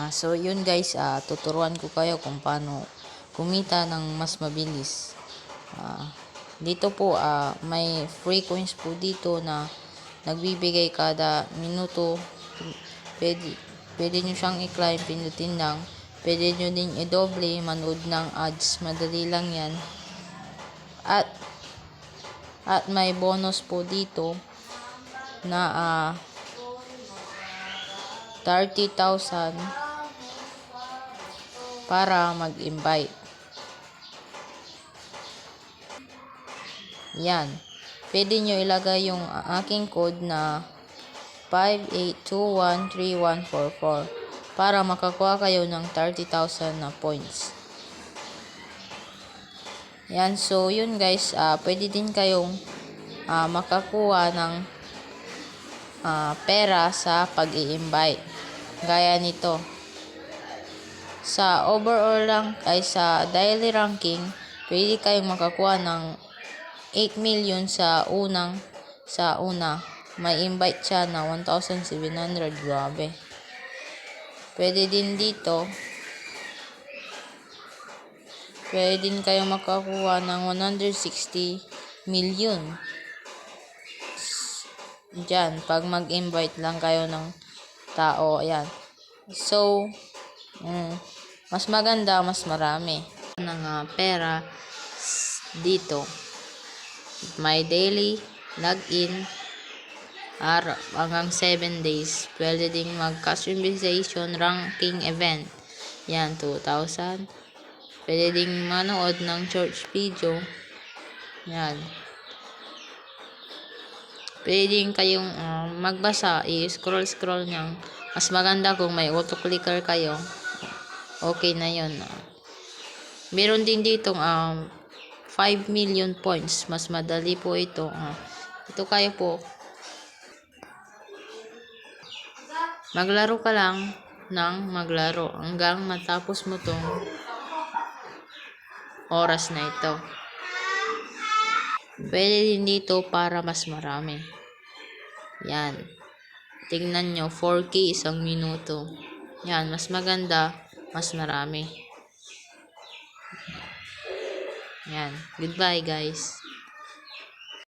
So yun guys, tuturuan ko kayo kung paano kumita ng mas mabilis. Dito po may free coins po dito na nagbibigay kada minuto. Pwede nyo siyang i-climb, pindutin lang. Pwede nyo din i-doble, manood ng ads, madali lang yan. At may bonus po dito na 30,000 para mag-invite. Yan. Pwede nyo ilagay yung aking code na 58213144 para makakuha kayo ng 30,000 na points. Yan. So, yun guys. Pwede din kayong makakuha ng pera sa pag-i-invite. Gaya nito. Sa overall lang ay sa daily ranking, pwede kayong makakuha ng 8 million sa una. May invite siya na 1,700. Grabe. Pwede din dito. Pwede din kayong makakuha ng 160 million. Diyan, pag mag-invite lang kayo ng tao, ayan. So, mas maganda, mas marami ng pera dito. May daily login hanggang 7 days. Pwede ding mag-customization ranking event. Yan, 2,000. Pwede ding manood ng church video. Yan. Pwede din kayong magbasa, i-scroll niyang. Mas maganda kung may auto-clicker kayo. Okay na yun. Meron din ditong 5 million points. Mas madali po ito. Ito kayo po. Maglaro ka lang ng maglaro hanggang matapos mo tong oras na ito. Pwede din dito para mas marami. Yan. Tingnan nyo, 4K isang minuto. Yan, mas maganda, mas marami. Yan. Goodbye guys.